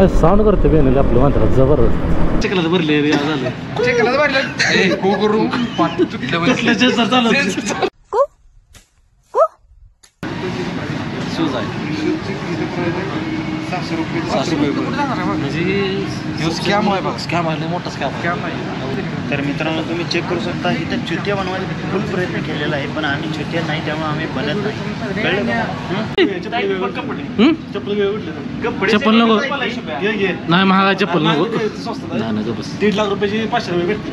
Sound करते बेनेल आपलं मात्र जबरदस्त. चिखलात भरले रे झालं. चिखलात भरले को करू पाठ चुकलं शूज आहे 600 रुपये म्हणजे स्कॅम आहे बघ. स्कॅम आहे मोठा स्कॅम आहे. तर मित्रांनो तुम्ही चेक करू शकता इथं चुत्या बनवायला फुल प्रयत्न केलेला आहे पण आम्ही चुत्या नाही त्यामुळे आम्ही बनत नाही. चप्पल नको नाही महागा चप्पल नको नाही बस 1.5 लाख रुपयाची 500 रुपये भेटते.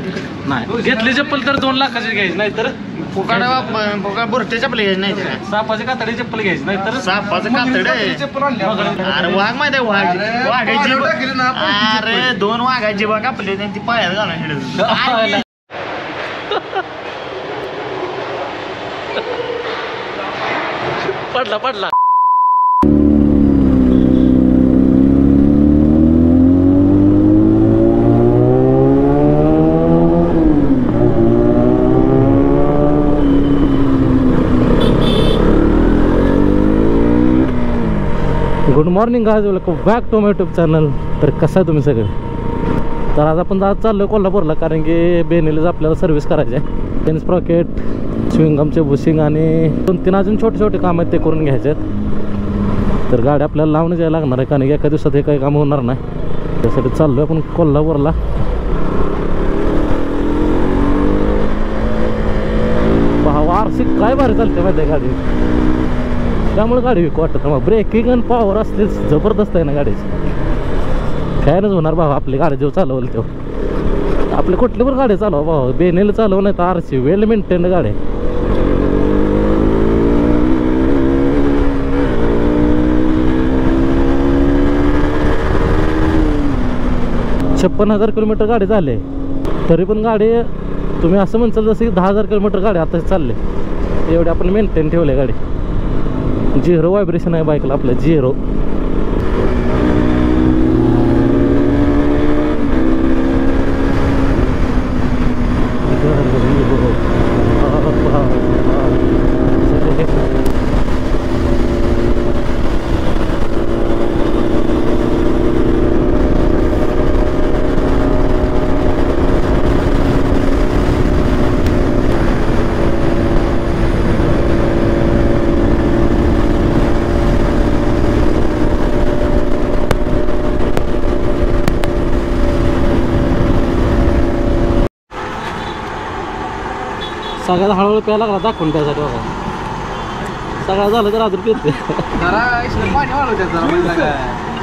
नाही घेतली चप्पल तर 2 लाखाची घ्यायची नाही तर बुरट्या चप्पल घ्यायची नाही त्याला. सापाची कातडी चप्पल घ्यायची नाही तर सापाचं कातड अरे वाघ माहिती आहे वाघाची अरे 2 वाघाची बाग आपली ती पायात घालून पडला पडला. गुड मॉर्निंग आज welcome back to my YouTube channel. तर कसं आहे तुम्ही सगळे? तर आज आपण चाललो कोल्हापूरला कारण की बेनेलच आपल्याला सर्व्हिस करायची आहे. पेन स्प्रॉकेट स्विंगमचे बुशिंग आणि 2-3 अजून छोटे छोटे काम आहेत ते करून घ्यायचे आहेत. तर गाडी आपल्याला लावून जायला लागणार आहे कारण की एका दिवसात हे काही काम होणार नाही. त्यासाठी चाललो आपण कोल्हापूरला. वार्षिक काय भारी चालते माहिती आहे गाडी त्यामुळे गाडी विकू वाटत मग ब्रेकिंग आणि पॉवर असले जबरदस्त आहे ना गाडीची. फॅनच होणार भाऊ आपली गाडी जेव्हा चालवलं तेव्हा. आपले कुठली पण गाडी चालवा भाऊ बेनेल चालव नाही तर आरसी वेल मेंटेन गाडी. 56,000 किलोमीटर गाडी झाले तरी पण गाडी तुम्ही असं म्हणसाल जसं की 10,000 किलोमीटर गाडी आता चालले एवढे आपण मेंटेन ठेवले गाडी. 0 व्हायब्रेशन आहे बाईकला आपल्या 0. सगळ्यात हळूहळू प्यायला लागला दाखवून त्यासाठी बघा. सगळं झालं तर अजून पिते पाणी वाढवते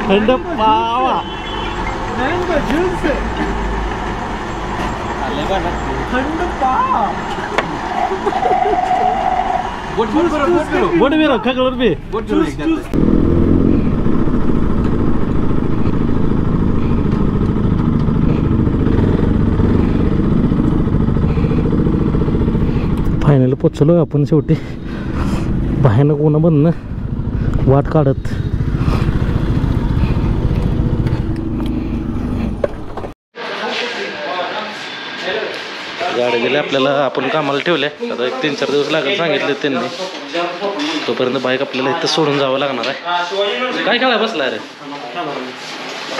थंड पावा बोट बिरो खगळवर बी फायनली पोचलो आपण शेवटी. भयानक उन्हामधनं वाट काढत. गाडी गेली आपल्याला आपण कामाला ठेवले आता 1-3-4 दिवस लागेल सांगितले त्यांनी. तोपर्यंत बाईक आपल्याला इथं सोडून जावं लागणार आहे. काय खेळाय बसलाय रे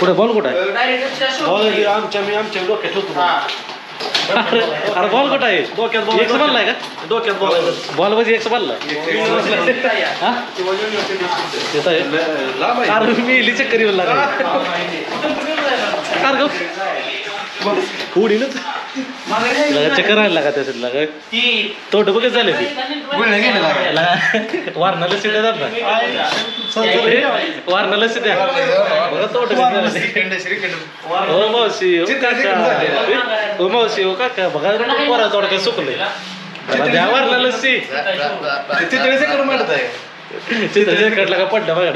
पुढे? बॉल कुठं आहे? आमच्या डोक्यात होतो. अरे बॉल कुठं आहे? डोक्यात एक बॉल आहे का? डोक्यात बॉल बॉल मध्ये 1 बॉल मी इली चक्कर येऊन लागला उडी ना चक्कर राहिला का त्याच्यातला काय तोट बघत झाले ती वारणाला शिट्या जात ना वारणाला शिट्या बघा तोट हो मावशी हो काका हो मावशी हो काका बघा पोरा तोडक्यात सुकले द्या वारणाला लस्सी तिथे करून मांडत आहे चित्राच्या कटला का पडला बघा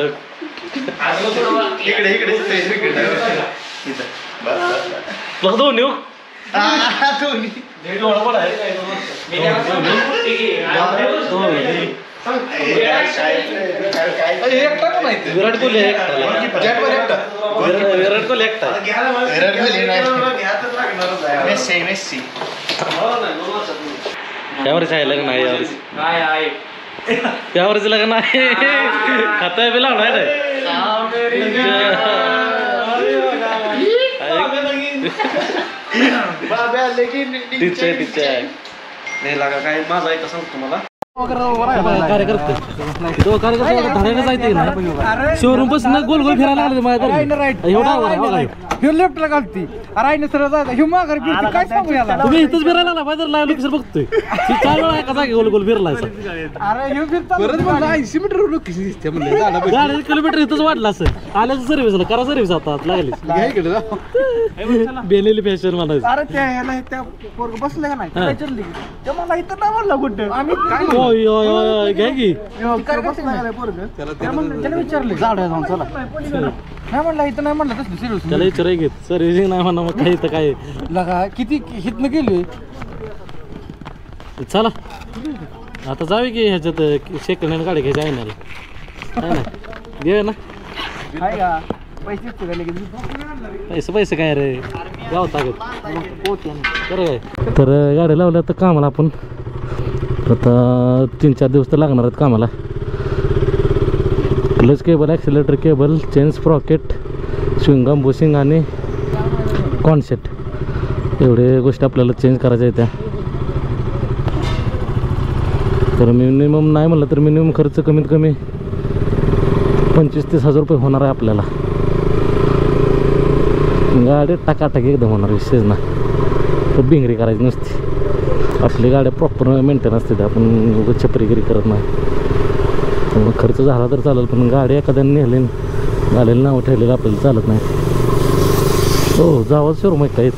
इकडे बघ दोन्ही विराट कोहली एकटा यावरच आहे लग्न आहे यावरच लग्न आहे खाता बी लावणार बाबा आले की नाही लागा काय माझा ऐका सांगतो तुम्हाला कार्यकर्ते धडायला जायचे ना शोरूम पासून गोल गोल फिरायला लागले माझ्या लेफ्टला घालती राईने सरळ जायचं ह्यो माघारी फिरती काय सांगू याला तुम्ही इथंच फिरायला ना बाजार लागलो की सर बघतोय 4 वेळा एका जागे गोल गोल फिरलाय अरे ह्यो फिरता परत म्हणलं 80 मीटर लोकेशन दिसते म्हणलं गाडी किलोमीटर इथंच वाढला असं आल्याचं सर्व्हिसला करा सर्व्हिस आता लागली बेनेली फॅशन म्हणायचं अरे त्या पोरग बसले का नाही काय चालली ते मला इथं नाही म्हणलं कुठं आम्ही काय घ्या की त्याला विचारले जाऊया जाऊन चला नाही म्हणलं इथं नाही म्हणलं तसलं सिरियस त्याला विचाराय घेत सर्व्हिसिंग नाही म्हणा मग काही तर काय लगा किती हितनं गेली चला आता जावे की ह्याच्यात सेकंड हँड गाडी घ्यायची आहे ना घे ना पैसे काय रे जाऊ ताकद तर गाड्या लावल्या तर कामाला आपण आता 3-4 दिवस तर लागणार आहेत कामाला clutch cable accelerator cable chain sprocket swingarm bushing आणि कॉन्सेट एवढे गोष्टी आपल्याला चेंज करायच्या आहेत त्या तर मिनिमम नाही म्हणलं तर मिनिमम खर्च कमीत कमी 25-30 हजार रुपये होणार आहे आपल्याला गाडी टाकाटाक एकदम होणार विशेष ना तर भिंगरी करायची नसती आपली गाड्या प्रॉपर मेंटेन असते आपण छपरीगिरी करत नाही त्यामुळे खर्च झाला तर चालेल पण गाडी एखाद्याने नेली गाडीला नाव ठेवलेलं आपल्याला चालत नाही हो जावंच शोरूम आहे काही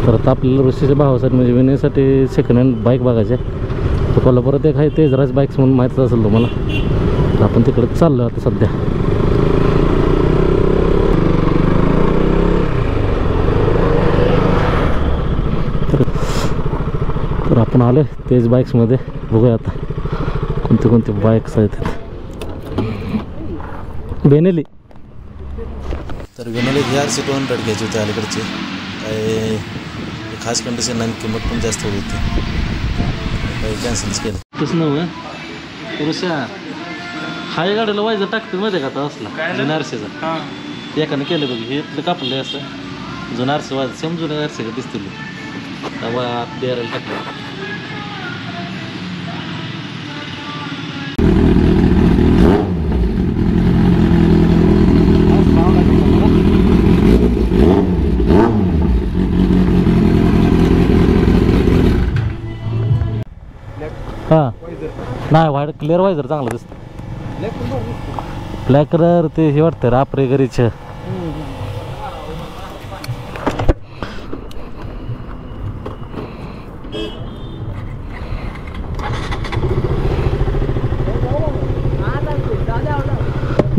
तर आता आपल्याला ऋषीच्या भावासाठी म्हणजे विनयसाठी सेकंड हँड बाईक बघायचे तर कोल्हापुरात एक आहे तेजराज बाईक्स म्हणून माहीतच असेल तुम्हाला तर आपण तिकडे चाललो आता सध्या तर आपण आलो तेज बाईक्समध्ये बघूया आता कोणते कोणते बाईक्स आहेत बेनेली तर बेनेली RC 200 घ्यायची होती अलीकडची काय खास कंडिशन आणि किंमत पण जास्त होती काही कॅन्सलच केलं तसं नव्हे पुरुषा हाय गाडीला वायचं टाकते मध्ये का आता असला जुन्या आरसेचा एकाने केलं बघ हे इथलं कापलं असं जुन्या आरसे वाज सेम जुन्या आरसे का दिसतील द्यायला टाकलं हां नाही व्हाईट क्लिअर वायझर चांगलं दिसतं ब्लॅक कलर ते हे वाटतं रापरे घरीचं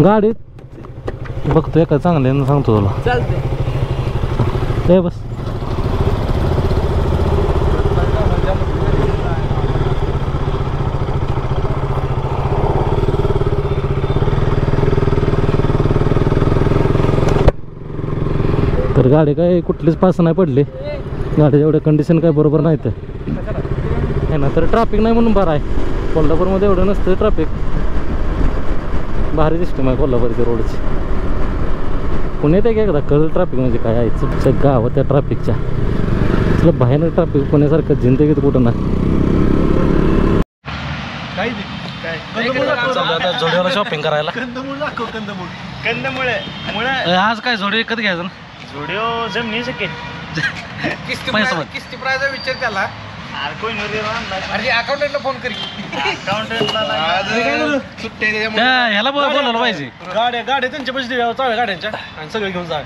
गाडीत बघतोय का चांगले सांगतो तुला चालते बस तर गाडी काय कुठलीच पास नाही पडली गाडीच्या एवढं कंडिशन काय बरोबर नाही तर आहे ना तर ट्रॅफिक नाही म्हणून बरं आहे कोल्हापूरमध्ये एवढं नसतं ट्रॅफिक भारी सिस्टम आहे कोल्हापूरच्या रोडची पुण्यात एक एकदा कळलं ट्रॅफिक म्हणजे काय आहे चुकच्या गावात त्या ट्रॅफिकच्या तुला बाहेर ट्रॅफिक पुण्यासारखं जिंदगीत कुठं नाही आता जोडीवाला शॉपिंग करायला कंदमुळे आज काय जोडी विकत घ्यायचं ना झुडिओ जमनी शके किस्ती प्राइस विचार त्याला अरे अकाउंटंटला फोन करी ह्याला बोलायला पाहिजे गाड्या त्यांच्या पैसे द्यावं चाव्या गाड्यांच्या आणि सगळं घेऊन जा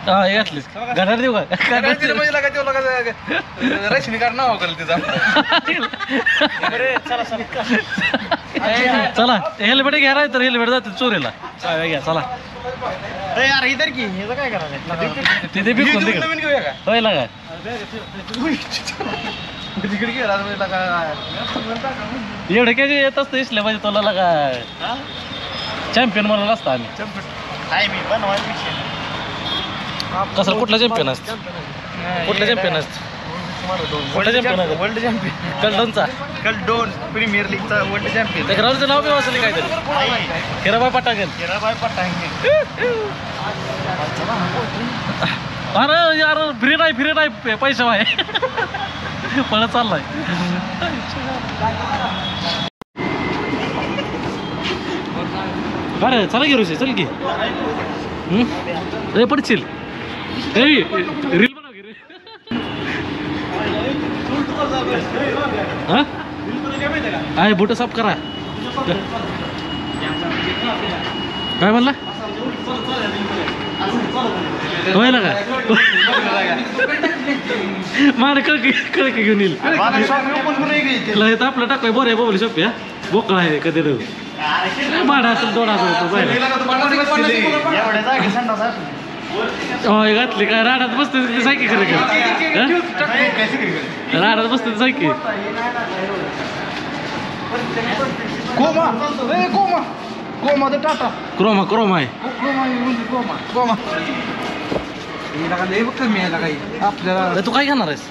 हा घातलीस घड्याळ देऊ का रश्मी कार नाव करेल तिचा चला हेल्मेट घ्या तर हेल्मेट जाते चोरीला चाव्या घ्या चला अरे इधर की हे काय करायचं तिथे बिकून नवीन घेऊया का होय लागा तिकडे गेला एवढं काय येत असतं इसल्या पाहिजे तुला लागा चॅम्पियन म्हणून असतं आम्ही काय मी बनवायचा विषय कसं कुठला चॅम्पियन असतं कुठलं चॅम्पियन असतं वर्ल्ड चॅम्पियन वर्ल्ड चॅम्पियन कलडोनचा कलडोन प्रीमियर लीगचा वर्ल्ड चॅम्पियन त्या ग्राउंडचं नाव बी वाचलं काहीतरी हिराबाई पटांगण हिराबाई पटांगे अरे यार फ्री नाही पैसे आहे पळत चाललाय अरे चला की ऋषी चल की रे पडशील रील बनव की रे हा आहे बोट साफ करा काय म्हणला व्हायला का मार कळ घेऊन येईल आपलं टाकलंय बरं आहे बाबा शॉप या बोकळा आहे कधी भाडा असेल 2000 रुपये होय घातली काय राडात बसते सायकी खरं राडात बसते सायकी टाटा क्रोमा आहे कमी आहे काही आपल्याला तू काय घेणार आहेस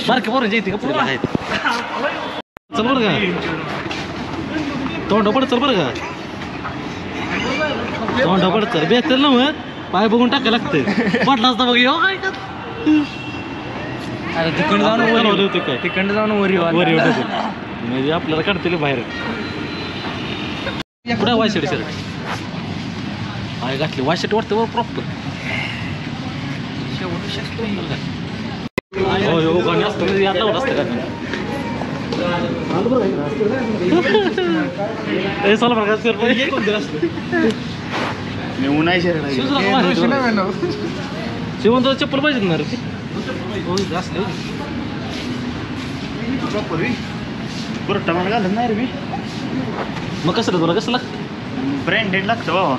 बारके पोरांची येते कपडे आहेत चल बरं का तोंड पड चल बरं का तोंड पड चल बेहतर ना मग पाय बघून टाकायला लागते पडला असता बघ यो काय अरे तिकडं जाऊन काय तिकडं जाऊन वरी म्हणजे आपल्याला काढतील बाहेर कुठं वायशेट शर्ट आहे घातली वायशेट वाटते बरं प्रॉपर हो गाणी असतं यात लावत असतं का चला बघा मी उन्हाळी शिवंत चप्पल पाहिजे ना रे बरं टमाटर घालत नाही रे मी मग कसं तुला कसं लागतं ब्रँडेड लागतं बाबा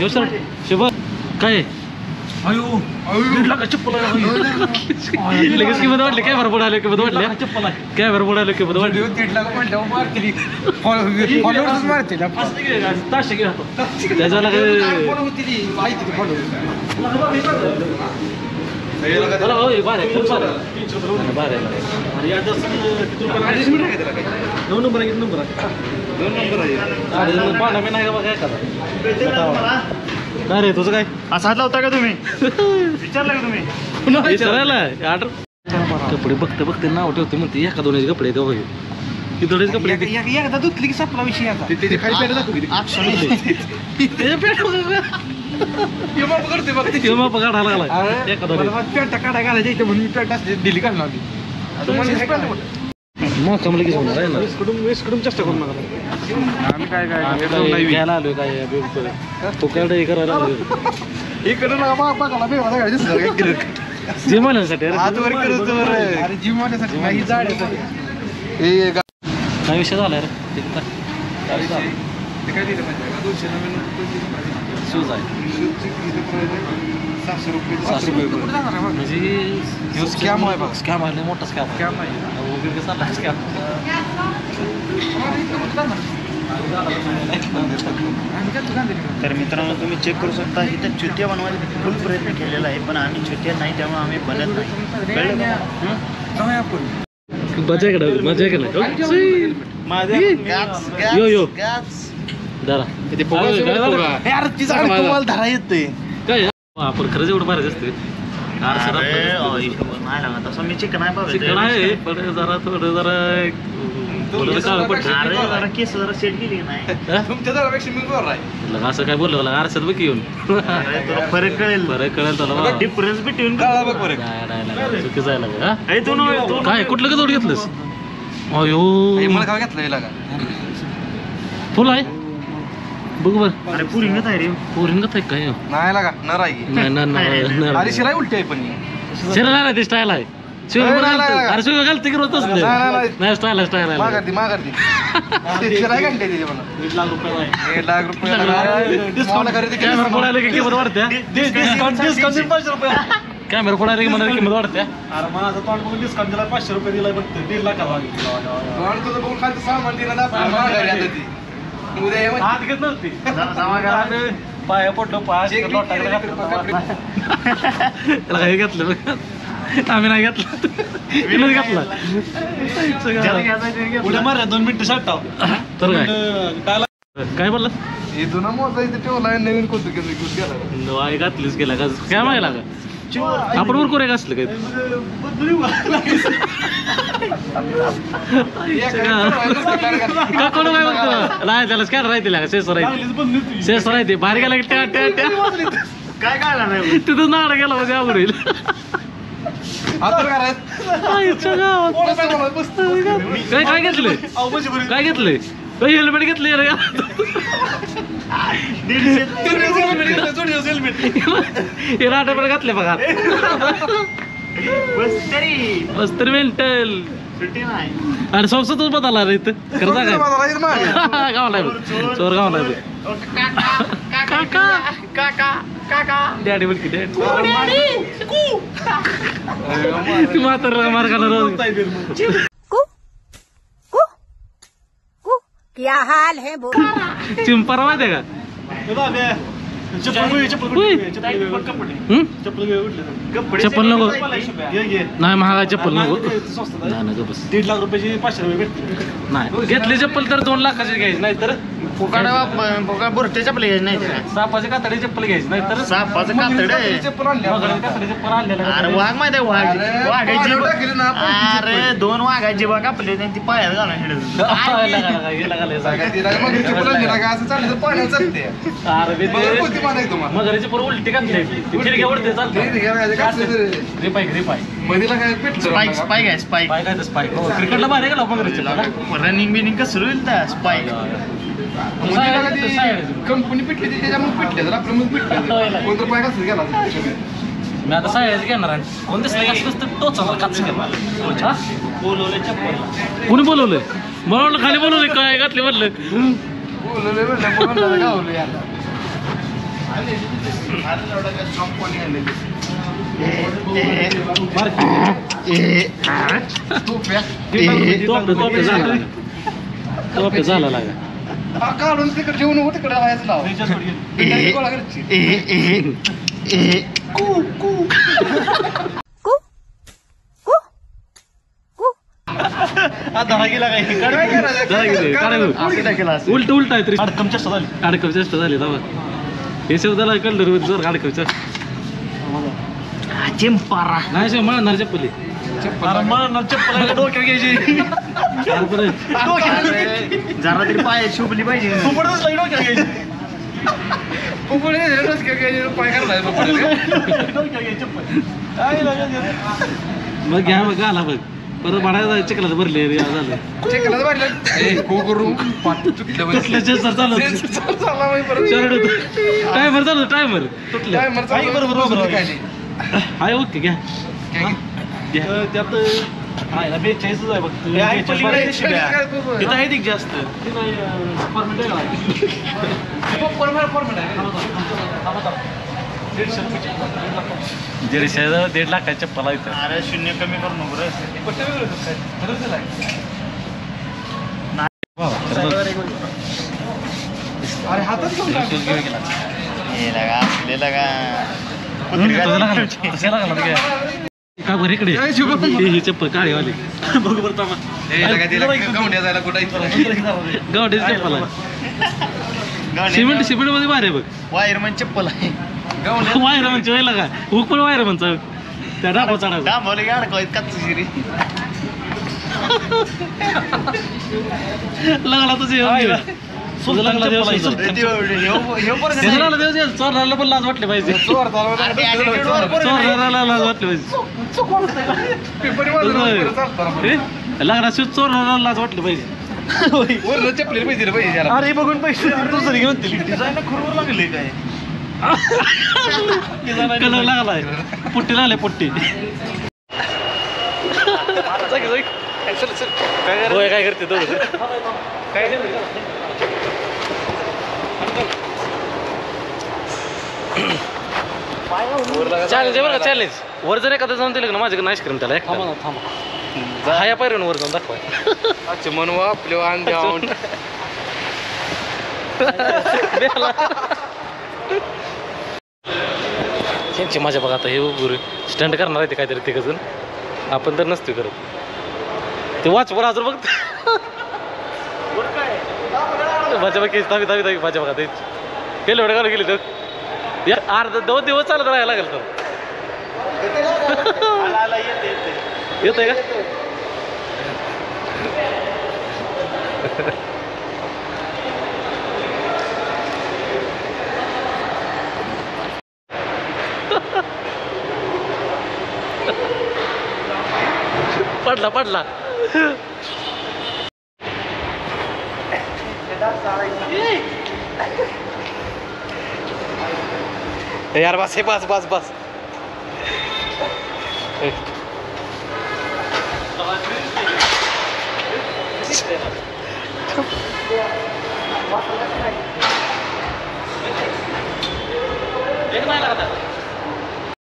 शर्ट शिव काय चप्पल लगेच किंमत वाटली काय बरं बुडाले किंमत वाटल्या चप्पल काय बरं बुडाले किंमत वाटली 1.5 लाख मारते ताशे घे त्याच्याला काय रे तुझं काय असं हात लावता का तुम्ही विचारलं का तुम्ही विचारायला ऑर्डर कपडे बघते नाव ठेवते म्हणते एका दोन कपडे तिथोडेच कपडे एकदा धुतली की सपला विषय आता करते बघ काढायला लागला एका दोन पेंटा काढाय घालायच्या इथे म्हणून मी पेंट असते दिली काढून लावली मग कमलं की समजा ना वेस्कडून चेष्टा करून नका आम्ही काय घ्यायला आलोय काय तो काय करायला इकडे नका बघायला बेवा दिसलं जिम आल्यासाठी अरे जिम वाल्यासाठी नाही जाड काय विषय झालाय रे ते काय दिलं शूज आहे 700 रुपये म्हणजे स्कॅम आहे बघ स्कॅम आहे मोठा स्कॅम आहे वगैरे चालला स्कॅम तर मित्रांनो तुम्ही चेक करू शकता इथं चुत्या बनवायचा फुल प्रयत्न केलेला आहे पण आम्ही चुत्या नाही त्यामुळे आम्ही बनत नाही कळलं मजा केलं यो यो जरा तुम्हाला धरा येते काय आपण खरंच एवढं भारी असते नाही लागत तसं मी चिकन आहे चिकन आहे पण जरा थोडं जरा केस जरा सेट केली नाही तुमच्या जरापेक्षा मी बरोबर आहे असं काय बोललं मला आरशात बघ येऊन फरक कळेल तुला डिफरन्स बिटवीन चुकीचं आहे काय कुठलं का जोड घेतलंस अयो मला काय घेतलं फुल आहे बघ बर अरे पुरिंगत आहे रे पोरिंगत आहे काय नाही लागा नर आहे नाही अरे शिराय उलटी आहे पण शिरायला नाही ते स्टाईल आहे अरे शिव घालते की रोज नाही स्टाईल आहे माघारती शिराय घंटे दिली मला 1 लाख रुपये कॅमेरा फोडायला की किंमत वाढत्या कॅमेरा फोडायला की मला किंमत वाढत्या अरे माझं तोंड बघून डिस्काउंट दिला 500 रुपये दिला फक्त 1.5 लाख तुझं बघून खालचं सामान दिलं ना उद्या हात घेत नव्हती पाया पडलो पाय काय घेतलं बघ आम्ही नाही घेतला तिनंच घेतला उद्या मारा 2 मिनिटं शर्ट टाव तर काय बोलला हे जुना मोजा इथे ठेवला नवीन कोणतं गेला आई घातलीच गेला का काय मागायला का आपण वर कोरे घासलं काय का कोण काय बघतो नाही त्याला स्कॅन राहते का शेष राहते बाहेर गेला की काय काढला नाही तिथं नाडा गेला म्हणजे आवडेल काय काय घेतलंय काय घेतलंय हेल्मेट घेतलंय रे हे राठोड घातले बघा बस तरी मेंटल अरे संस्थातच बदलला रे इथं खरं सांगा गावाला चोर गावाला डॅडी बोल की डॅडी म्हातारा मार्गाला रोज क्या हाल है चिंपारा माहिती आहे का चप्पल नको नाही महागा चप्पल नको नाही बस 1.5 लाख रुपयाची 500 रुपये भेटते नाही घेतली चप्पल तर 2 लाखाची घ्यायची नाही तर बुरटे चपले घ्यायचे नाही सापाची कातडी चप्पल घ्यायची नाही तर सापाचं कातड कातडी चप्पल आणलेला अरे वाघ माहिती आहे वाघाची अरे 2 वाघाची बघ आपले ती पायात घालून मगरीची पोर उलटी घातली खिडक्या उडते चालते स्पाईक आहे स्पाईक क्रिकेटला बाहेर गेला मगरीची रनिंग बिनिंग कसं होईल त्या स्पाईक कंपनी पिटली त्याच्यामुळे पिटले तर आपल्या कोणतं पाय कसं गेला मी आता सायच घेणार आहे कोण दिसलं कसं टोचाला काच घेणार कोणी बोलवलंय बोलवलं खाली बोलवलंय काय घातले म्हणलं झाला लागा काढून तिकडे ठेवून तिकडे राहायचं नाव उलट उलट आहे तरी अडकम चेष्टा झाली हे शब्दाला कळलं जोर अडकम चेष्टा चिंपारा नाही मळणार चप्पली डोक्यावर घ्यायची जरा तरी पाय शोभली पाहिजे मग घ्या मग आला बघ परत भाड्या चिखलात भरले झालं टायमर चालू टायमर तुटलं हाय ओके घ्या त्यात आहे ना 42 आहे फक्त तिथं आहे ठीक जास्त दीडशे 1.5 लाखाच्या चप्पल आहे अरे 0 कमी करू नको अरे हातात का बरं इकडे ही चप्पल काळी वाली बघ बरं गावड्याची चप्पल आहे सिमेंट मध्ये बाहेर आहे बघ वायरमन चप्पल आहे वायरमनची व्हायला का हुक पण वायरमनचा त्या डाबा चढा डांबवले की अडकवाय कच्च शिरी लागला तुझे लागला चोराला पण लाज वाटली पाहिजे चोराला लाज वाटली पाहिजे लागला चोराला लाज वाटली पाहिजे चपलेली पाहिजे अरे बघून पैसे दुसरी घेऊन डिझाईन खरोबर लागले काय कलर लागलाय पुट्टी लागले पुट्टी काय करते तो चॅलेंज आहे बरं का चॅलेंज वर जर एखादं जाऊन दिलं ना माझ्याकडे नाईस करेन त्याला थांबा हा या पायरीवर वर जाऊन दाखवा अच्छा म्हणून आपले अंड्यावून यांची माझ्या बघा आता हे गुरु स्टंट करणार आहे ते काहीतरी ते कजून आपण तर नसतो करत ते वाच बरं अजून बघ माझ्या बाकी दावी माझ्या बघा ते केलं एवढं गेली तर अर्धा 2 दिवस चालत राहायला लागेल तर येत आहे का पडला यार बस हे बस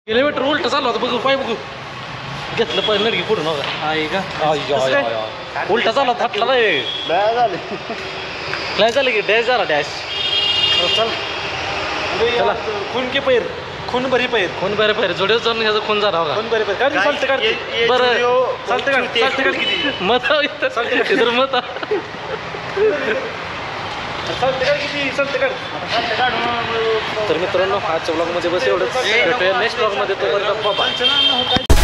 किलोमीटर उलट चालू होता बघू पाय बघू घेतलं पण नडगी पुढून आहे का उलटा चालू थटला नाही काय झालं की डॅश झाला डॅश चल चला खून बरी पैर जोड्या जाऊन ह्याचा खून झाला होगा खून बरी पैर काय चालतं काढ बरं चालतं काढ किती मत इधर मत तर मित्रांनो आजच्या ब्लॉगमध्ये बस एवढंच भेटूया नेक्स्ट ब्लॉगमध्ये तो